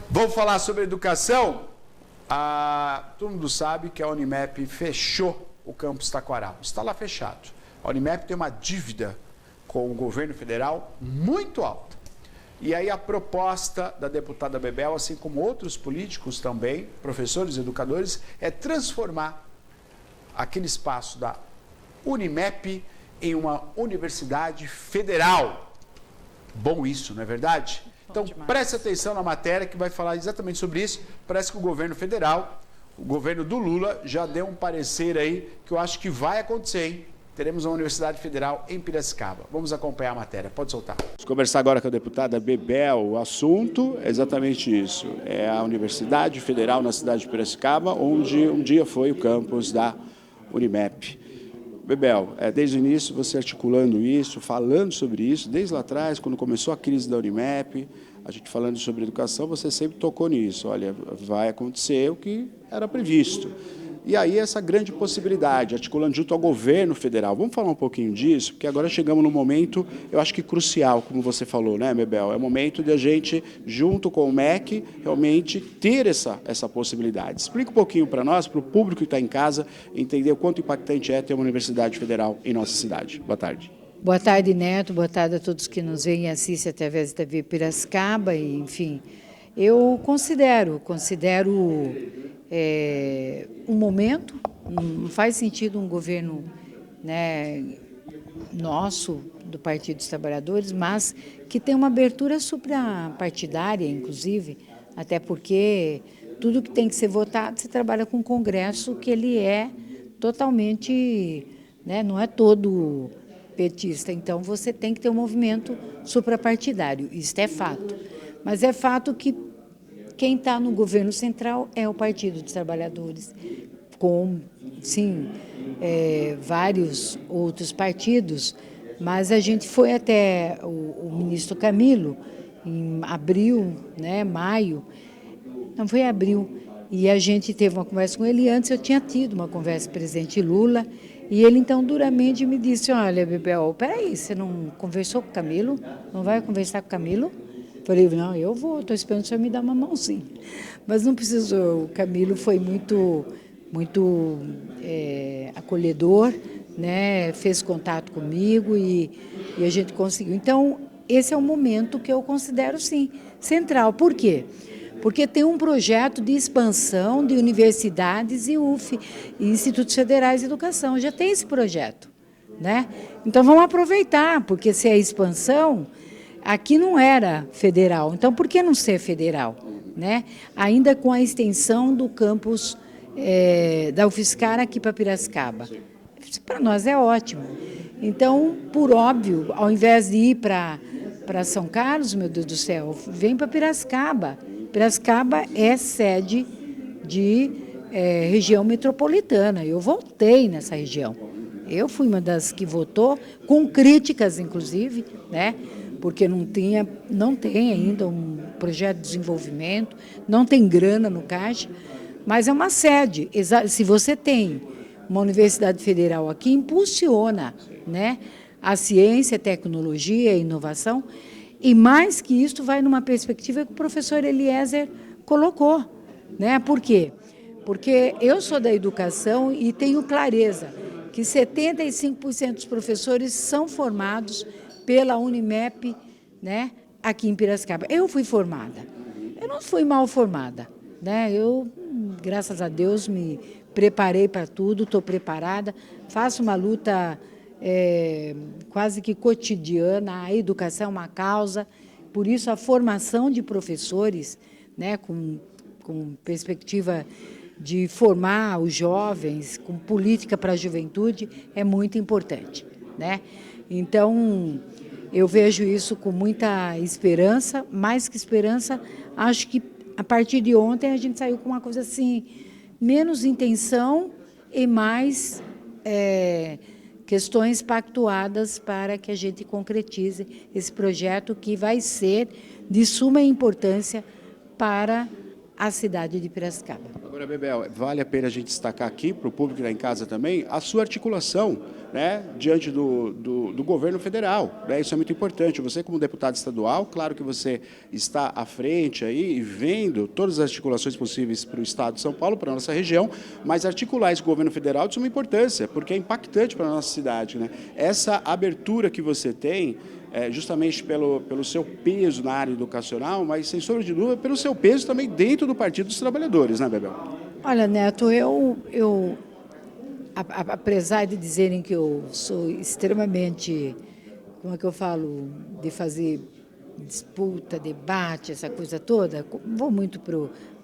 Vamos falar sobre educação? Todo mundo sabe que a Unimap fechou o campus Taquaral. Está lá fechado. A Unimap tem uma dívida com o governo federal muito alta. E aí a proposta da deputada Bebel, assim como outros políticos também, professores, educadores, é transformar aquele espaço da Unimap em uma universidade federal. Bom isso, não é verdade? Então, preste atenção na matéria que vai falar exatamente sobre isso. Parece que o governo federal, o governo do Lula, já deu um parecer aí que eu acho que vai acontecer, hein? Teremos uma Universidade Federal em Piracicaba. Vamos acompanhar a matéria. Pode soltar. Vamos conversar agora com a deputada Bebel. O assunto é exatamente isso. É a Universidade Federal na cidade de Piracicaba, onde um dia foi o campus da Unimap. Bebel, desde o início você articulando isso, falando sobre isso, desde lá atrás, quando começou a crise da Unimap, a gente falando sobre educação, você sempre tocou nisso. Olha, vai acontecer o que era previsto. E aí essa grande possibilidade, articulando junto ao governo federal. Vamos falar um pouquinho disso, porque agora chegamos num momento, eu acho que crucial, como você falou, né, Bebel? É o momento de a gente, junto com o MEC, realmente ter essa possibilidade. Explica um pouquinho para nós, para o público que está em casa, entender o quanto impactante é ter uma universidade federal em nossa cidade. Boa tarde. Boa tarde, Neto. Boa tarde a todos que nos veem e assistem através da TV Piracicaba. E, enfim, eu considero um momento, não faz sentido um governo, né, nosso, do Partido dos Trabalhadores, mas que tem uma abertura suprapartidária, inclusive, até porque tudo que tem que ser votado, se trabalha com o Congresso, que ele é totalmente, né, não é todo petista, então você tem que ter um movimento suprapartidário, isso é fato. Mas é fato que quem está no governo central é o Partido dos Trabalhadores, com, sim, vários outros partidos, mas a gente foi até o ministro Camilo, em abril, né, maio, não foi abril, e a gente teve uma conversa com ele. Antes eu tinha tido uma conversa com o presidente Lula, e ele então duramente me disse: olha, Bebel, peraí, você não conversou com o Camilo? Não vai conversar com o Camilo? Falei, não, eu vou, estou esperando o senhor me dar uma mãozinha. Mas não precisou, o Camilo foi muito acolhedor, né? Fez contato comigo e a gente conseguiu. Então, esse é um momento que eu considero, sim, central. Por quê? Porque tem um projeto de expansão de universidades e UF, e Institutos Federais de Educação, já tem esse projeto, né? Então, vamos aproveitar, porque se é expansão, aqui não era federal, então por que não ser federal, né? Ainda com a extensão do campus da UFSCar aqui para Piracicaba. Para nós é ótimo. Então, por óbvio, ao invés de ir para São Carlos, meu Deus do céu, vem para Piracicaba. Piracicaba é sede de região metropolitana. Eu voltei nessa região. Eu fui uma das que votou, com críticas, inclusive, né? Porque não tem ainda um projeto de desenvolvimento, não tem grana no caixa, mas é uma sede. Se você tem uma universidade federal aqui, impulsiona, né, a ciência, a tecnologia, a inovação, e mais que isso, vai numa perspectiva que o professor Eliezer colocou, né? Por quê? Porque eu sou da educação e tenho clareza que 75% dos professores são formados pela Unimap, né, aqui em Piracicaba. Eu fui formada, eu não fui mal formada, né? Eu, graças a Deus, me preparei para tudo, estou preparada, faço uma luta quase que cotidiana. A educação é uma causa, por isso a formação de professores, né, com perspectiva de formar os jovens, com política para a juventude, é muito importante, né? Então, eu vejo isso com muita esperança, mais que esperança, acho que a partir de ontem a gente saiu com uma coisa assim, menos intenção e mais questões pactuadas para que a gente concretize esse projeto que vai ser de suma importância para a cidade de Piracicaba. Agora, Bebel, vale a pena a gente destacar aqui, para o público lá em casa também, a sua articulação, né, diante do governo federal. Né? Isso é muito importante. Você, como deputado estadual, claro que você está à frente aí, vendo todas as articulações possíveis para o Estado de São Paulo, para a nossa região, mas articular esse governo federal é de suma importância, porque é impactante para a nossa cidade. Né? Essa abertura que você tem, justamente pelo seu peso na área educacional, mas, sem sombra de dúvida, pelo seu peso também dentro do Partido dos Trabalhadores, né, Bebel? Olha, Neto, apesar de dizerem que eu sou extremamente, como é que eu falo, de fazer disputa, debate, essa coisa toda, vou muito para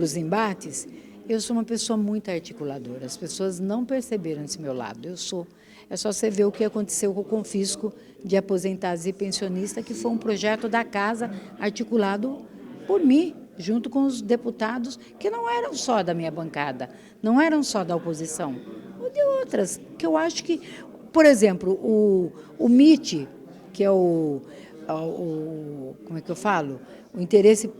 os embates, eu sou uma pessoa muito articuladora. As pessoas não perceberam esse meu lado. Eu sou. É só você ver o que aconteceu com o confisco de aposentados e pensionistas, que foi um projeto da Casa articulado por mim, junto com os deputados, que não eram só da minha bancada, não eram só da oposição, ou de outras, que eu acho que, por exemplo, o MIT, que é como é que eu falo? O interesse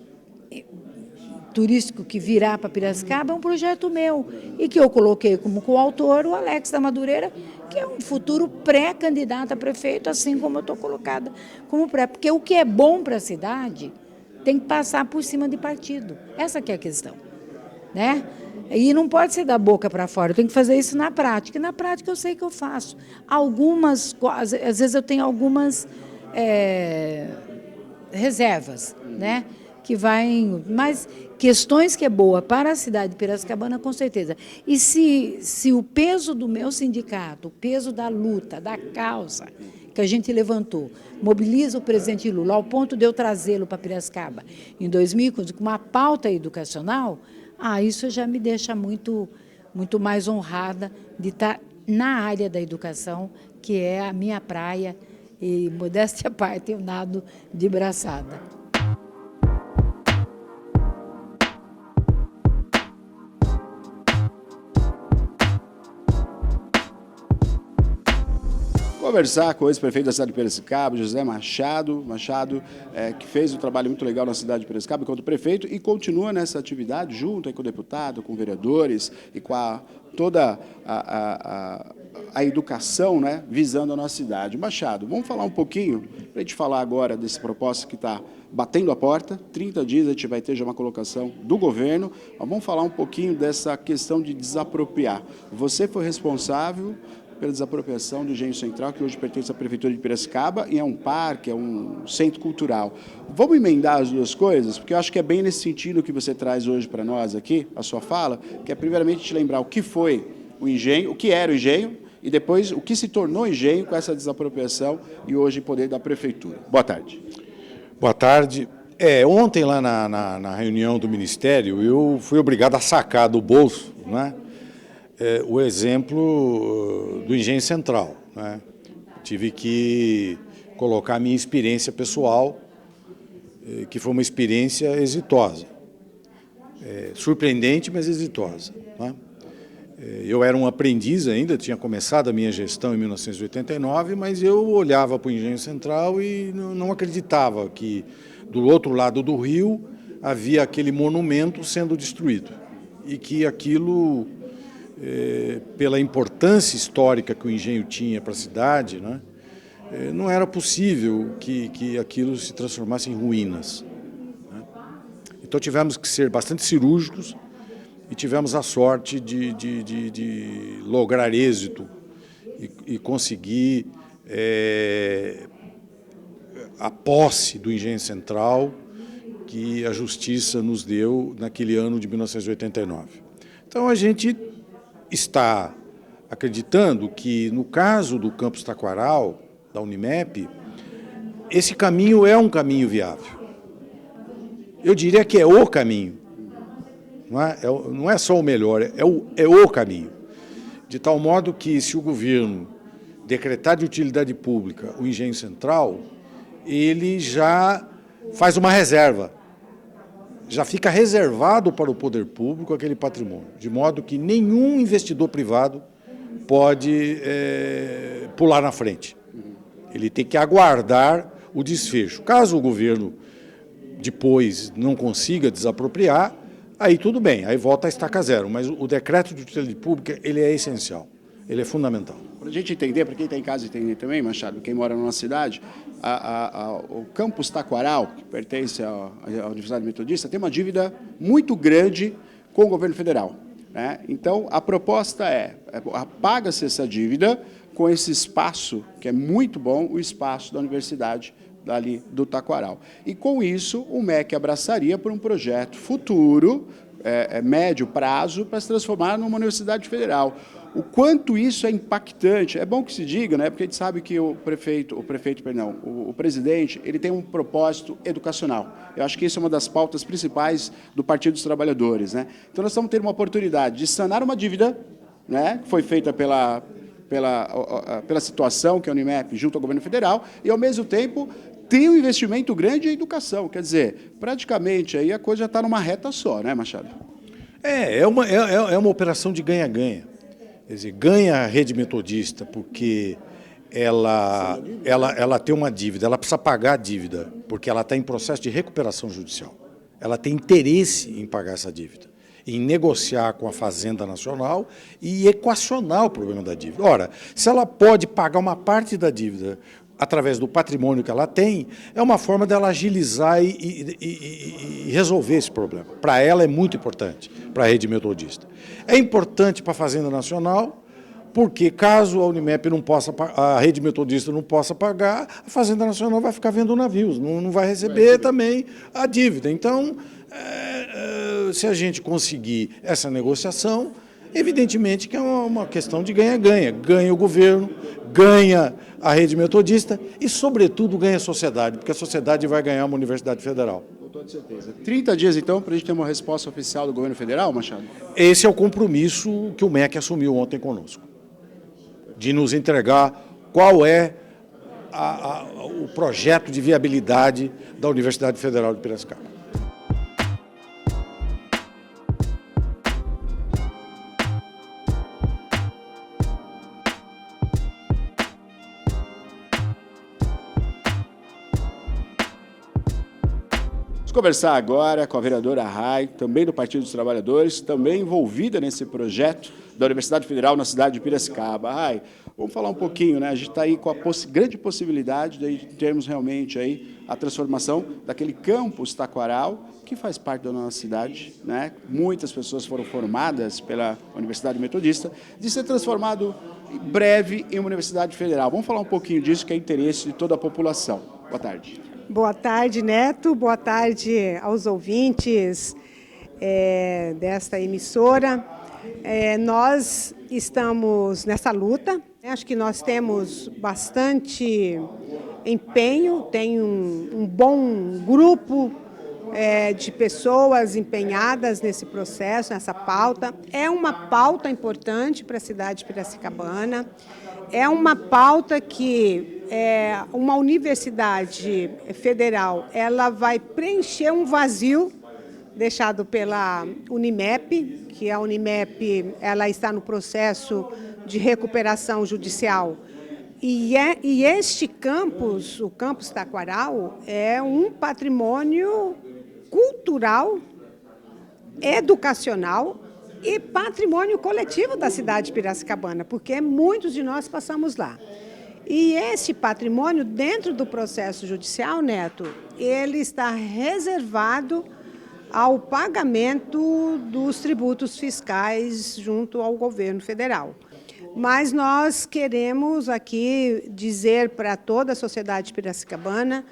turístico que virá para Piracicaba é um projeto meu e que eu coloquei como coautor o Alex da Madureira, que é um futuro pré-candidato a prefeito, assim como eu estou colocada como pré. Porque o que é bom para a cidade tem que passar por cima de partido. Essa que é a questão, né? E não pode ser da boca para fora, eu tenho que fazer isso na prática. E na prática eu sei que eu faço. Às vezes eu tenho algumas reservas, né? Que vai, mas questões que é boa para a cidade de Piracicabana, com certeza. E se o peso do meu sindicato, o peso da luta, da causa que a gente levantou, mobiliza o presidente Lula ao ponto de eu trazê-lo para Piracicaba em 2015 com uma pauta educacional, isso já me deixa muito, muito mais honrada de estar na área da educação, que é a minha praia, e, modéstia à parte, eu nado de braçada. Conversar com o ex-prefeito da cidade de Piracicaba, José Machado, que fez um trabalho muito legal na cidade de Piracicaba enquanto prefeito e continua nessa atividade junto aí com o deputado, com vereadores e com toda a educação, né, visando a nossa cidade. Machado, vamos falar um pouquinho, para a gente falar agora desse propósito que está batendo a porta, 30 dias a gente vai ter já uma colocação do governo, mas vamos falar um pouquinho dessa questão de desapropriar. Você foi responsável pela desapropriação do Engenho Central, que hoje pertence à Prefeitura de Piracicaba, e é um parque, é um centro cultural. Vamos emendar as duas coisas, porque eu acho que é bem nesse sentido que você traz hoje para nós aqui, a sua fala, que é primeiramente te lembrar o que foi o engenho, o que era o engenho, e depois o que se tornou engenho com essa desapropriação e hoje em poder da Prefeitura. Boa tarde. Boa tarde. Ontem, lá na reunião do Ministério, eu fui obrigado a sacar do bolso, né, o exemplo do Engenho Central, né? Tive que colocar a minha experiência pessoal, que foi uma experiência exitosa. Surpreendente, mas exitosa, né? Eu era um aprendiz ainda, tinha começado a minha gestão em 1989, mas eu olhava para o Engenho Central e não acreditava que do outro lado do rio havia aquele monumento sendo destruído e que aquilo, pela importância histórica que o engenho tinha para a cidade, né, não era possível que aquilo se transformasse em ruínas, né? Então tivemos que ser bastante cirúrgicos e tivemos a sorte de lograr êxito e conseguir a posse do Engenho Central que a Justiça nos deu naquele ano de 1989. Então a gente está acreditando que, no caso do campus Taquaral, da Unimep, esse caminho é um caminho viável. Eu diria que é o caminho. Não é só o melhor, é o caminho. De tal modo que, se o governo decretar de utilidade pública o Engenho Central, ele já faz uma reserva. Já fica reservado para o poder público aquele patrimônio, de modo que nenhum investidor privado pode pular na frente. Ele tem que aguardar o desfecho. Caso o governo depois não consiga desapropriar, aí tudo bem, aí volta a estaca zero, mas o decreto de utilidade pública, ele é essencial, ele é fundamental. Para a gente entender, para quem está em casa entender também, Machado, quem mora na nossa cidade, o campus Taquaral, que pertence à Universidade Metodista, tem uma dívida muito grande com o governo federal, né? Então, a proposta paga-se essa dívida com esse espaço, que é muito bom, o espaço da Universidade ali do Taquaral. E, com isso, o MEC abraçaria por um projeto futuro, médio prazo, para se transformar numa universidade federal. O quanto isso é impactante, é bom que se diga, né? Porque a gente sabe que o presidente, ele tem um propósito educacional. Eu acho que isso é uma das pautas principais do Partido dos Trabalhadores, né? Então, nós estamos tendo uma oportunidade de sanar uma dívida, né, que foi feita pela situação que a Unimep junto ao governo federal, e, ao mesmo tempo, tem um investimento grande em educação. Quer dizer, praticamente aí a coisa já está numa reta só, né, Machado? É uma operação de ganha-ganha. Quer dizer, ganha a rede metodista porque ela tem uma dívida, ela precisa pagar a dívida, porque ela está em processo de recuperação judicial. Ela tem interesse em pagar essa dívida, em negociar com a Fazenda Nacional e equacionar o problema da dívida. Ora, se ela pode pagar uma parte da dívida através do patrimônio que ela tem, é uma forma dela agilizar e resolver esse problema. Para ela é muito importante, para a rede metodista. É importante para a Fazenda Nacional, porque caso a Unimep não possa, a rede metodista não possa pagar, a Fazenda Nacional vai ficar vendo navios, não vai receber também a dívida. Então, se a gente conseguir essa negociação, evidentemente que é uma questão de ganha-ganha. Ganha o governo, ganha a rede metodista e, sobretudo, ganha a sociedade, porque a sociedade vai ganhar uma universidade federal. Com toda certeza. 30 dias, então, para a gente ter uma resposta oficial do governo federal, Machado? Esse é o compromisso que o MEC assumiu ontem conosco, de nos entregar qual é o projeto de viabilidade da Universidade Federal de Piracicaba. Vamos conversar agora com a vereadora Rai, também do Partido dos Trabalhadores, também envolvida nesse projeto da Universidade Federal na cidade de Piracicaba. Rai, vamos falar um pouquinho, né? A gente está aí com a grande possibilidade de termos realmente aí a transformação daquele campus Taquaral, que faz parte da nossa cidade, né? Muitas pessoas foram formadas pela Universidade Metodista, de ser transformado em breve em uma Universidade Federal. Vamos falar um pouquinho disso, que é interesse de toda a população. Boa tarde. Boa tarde, Neto. Boa tarde aos ouvintes desta emissora. Nós estamos nessa luta. Acho que nós temos bastante empenho, tem um bom grupo de pessoas empenhadas nesse processo, nessa pauta. É uma pauta importante para a cidade de Piracicabana. É uma pauta que uma universidade federal ela vai preencher um vazio deixado pela Unimep, que a Unimep ela está no processo de recuperação judicial. E este campus, o campus Taquaral, é um patrimônio cultural, educacional e patrimônio coletivo da cidade de Piracicabana, porque muitos de nós passamos lá. E esse patrimônio, dentro do processo judicial, Neto, ele está reservado ao pagamento dos tributos fiscais junto ao governo federal. Mas nós queremos aqui dizer para toda a sociedade piracicabana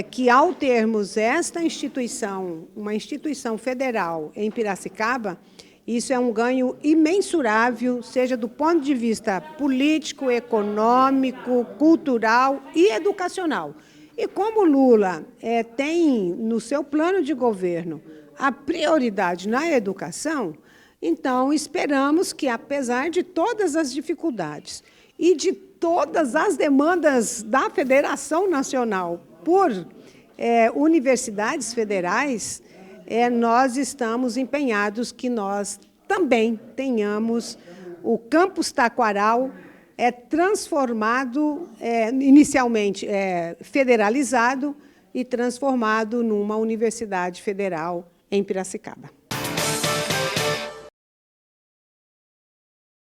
que, ao termos esta instituição, uma instituição federal em Piracicaba, isso é um ganho imensurável, seja do ponto de vista político, econômico, cultural e educacional. E como Lula tem no seu plano de governo a prioridade na educação, então esperamos que, apesar de todas as dificuldades e de todas as demandas da Federação Nacional por universidades federais, nós estamos empenhados que nós também tenhamos o campus Taquaral transformado, inicialmente federalizado e transformado numa universidade federal em Piracicaba.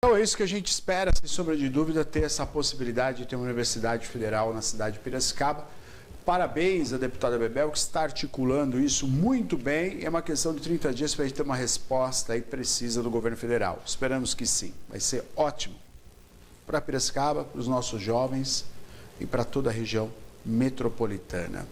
Então é isso que a gente espera, sem sombra de dúvida, ter essa possibilidade de ter uma universidade federal na cidade de Piracicaba. Parabéns à deputada Bebel, que está articulando isso muito bem. É uma questão de 30 dias para a gente ter uma resposta aí precisa do governo federal. Esperamos que sim. Vai ser ótimo para Piracicaba, para os nossos jovens e para toda a região metropolitana.